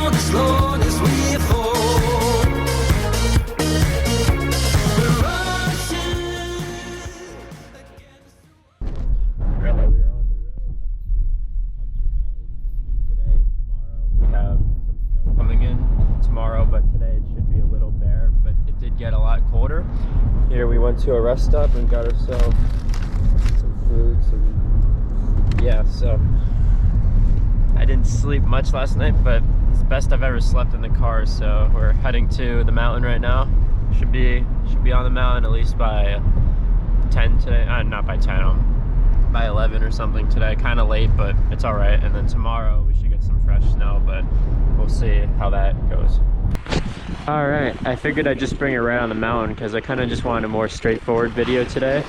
on as long as we fall. We're rushing against. Really, we are on the road up to Hunter Mountain to ski today and tomorrow. We have some snow coming in tomorrow, but today it should be a little bare, but it did get a lot colder. Here we went to a rest stop and got ourselves some food, yeah, so I didn't sleep much last night, but it's the best I've ever slept in the car. So we're heading to the mountain right now. Should be on the mountain at least by 10 today. Not by 10, by 11 or something today. Kind of late, but it's all right. And then tomorrow we should get some fresh snow, but we'll see how that goes. All right, I figured I'd just bring it right on the mountain because I kind of just wanted a more straightforward video today.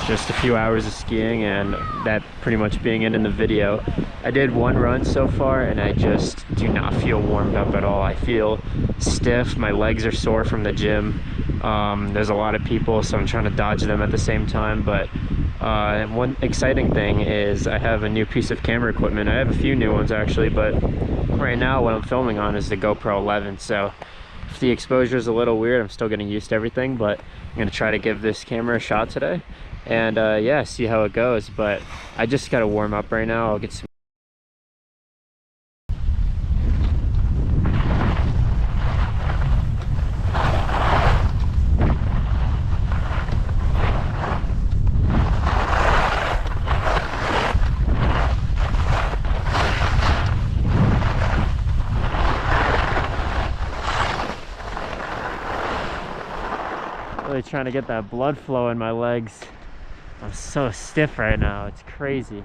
Just a few hours of skiing and that pretty much being it in the video. I did one run so far and I just do not feel warmed up at all. I feel stiff, my legs are sore from the gym. There's a lot of people, so I'm trying to dodge them at the same time, but one exciting thing is I have a new piece of camera equipment. I have a few new ones actually, but right now what I'm filming on is the GoPro 11, so if the exposure is a little weird, I'm still getting used to everything, but I'm gonna try to give this camera a shot today and yeah, see how it goes. But I just gotta warm up right now. I'll get some really trying to get that blood flow in my legs. I'm so stiff right now, it's crazy.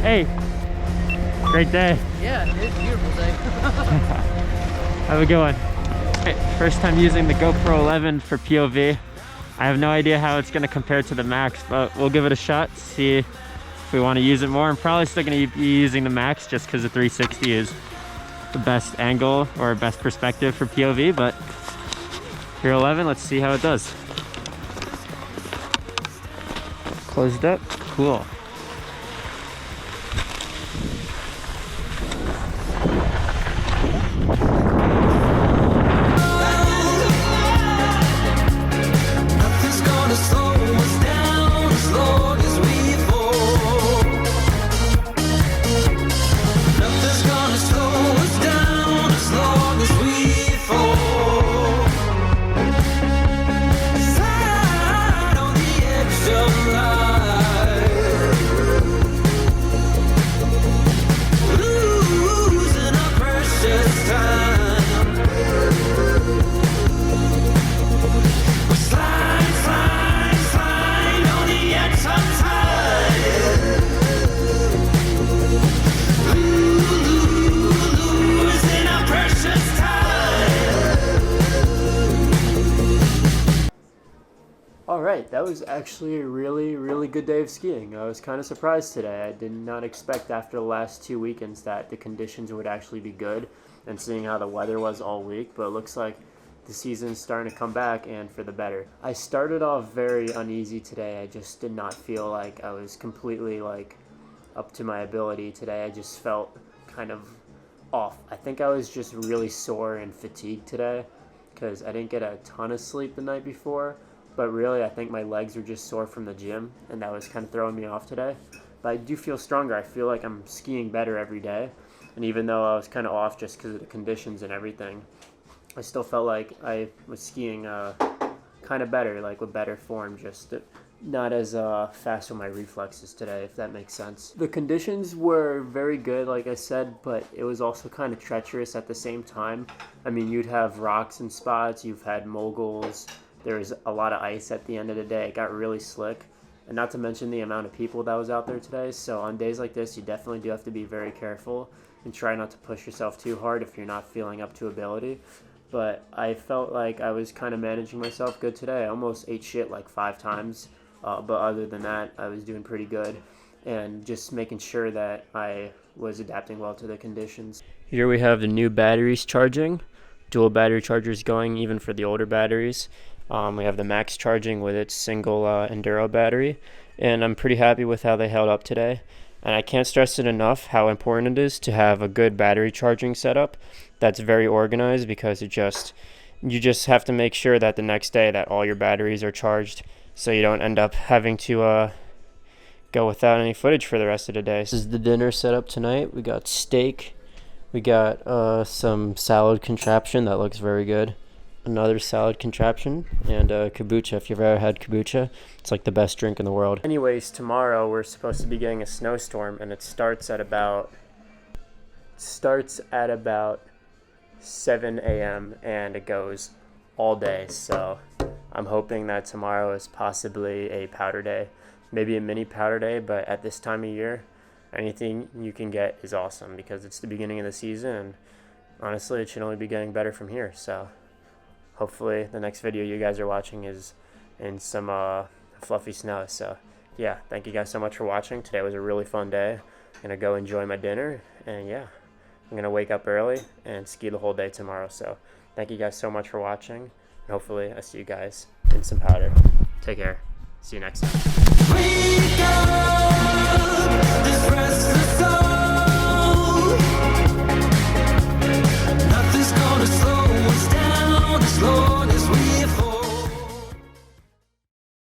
Hey, great day. Yeah, it's a beautiful day. Have a good one. Hey, first time using the GoPro 11 for POV. I have no idea how it's going to compare to the Max, but we'll give it a shot, see if we want to use it more. I'm probably still going to be using the Max just because the 360 is the best angle or best perspective for POV, but here 11, let's see how it does. Closed up, cool. Nothing's gonna slow us down as long as we fall. Nothing's gonna slow us down as long as we fall. Side on the edge of life, losing our precious time. Slide, slide, slide on the edge of time. Losing our precious time. All right, that was actually a really good day of skiing. I was kind of surprised today. I did not expect after the last 2 weekends that the conditions would actually be good, and seeing how the weather was all week, but it looks like the season's starting to come back, and for the better. I started off very uneasy today. I just did not feel like I was completely like up to my ability today. I just felt kind of off. I think I was just really sore and fatigued today because I didn't get a ton of sleep the night before, but really I think my legs were just sore from the gym, and that was kind of throwing me off today. But I do feel stronger. I feel like I'm skiing better every day, and even though I was kind of off just because of the conditions and everything, I still felt like I was skiing kind of better, like with better form, just not as fast with my reflexes today, if that makes sense. The conditions were very good, like I said, but it was also kind of treacherous at the same time. I mean, you'd have rocks and spots, you've had moguls, there was a lot of ice at the end of the day. It got really slick, and not to mention the amount of people that was out there today. So on days like this, you definitely do have to be very careful and try not to push yourself too hard if you're not feeling up to ability. But I felt like I was kind of managing myself good today. I almost ate shit like 5 times, but other than that, I was doing pretty good, and just making sure that I was adapting well to the conditions. Here we have the new batteries charging, dual battery chargers going even for the older batteries. We have the Max charging with its single Enduro battery, and I'm pretty happy with how they held up today. And I can't stress it enough how important it is to have a good battery charging setup that's very organized, because you just have to make sure that the next day that all your batteries are charged, so you don't end up having to go without any footage for the rest of the day. This is the dinner setup tonight. We got steak, we got some salad contraption that looks very good, another salad contraption, and kombucha. If you've ever had kombucha, it's like the best drink in the world. Anyways, tomorrow we're supposed to be getting a snowstorm, and it starts at about 7 a.m. and it goes all day. So I'm hoping that tomorrow is possibly a powder day, maybe a mini powder day, but at this time of year, anything you can get is awesome because it's the beginning of the season, and honestly, it should only be getting better from here. So hopefully the next video you guys are watching is in some fluffy snow. So yeah, thank you guys so much for watching. Today was a really fun day. I'm gonna go enjoy my dinner, and yeah, I'm gonna wake up early and ski the whole day tomorrow. So thank you guys so much for watching, and hopefully I see you guys in some powder. Take care. See you next time.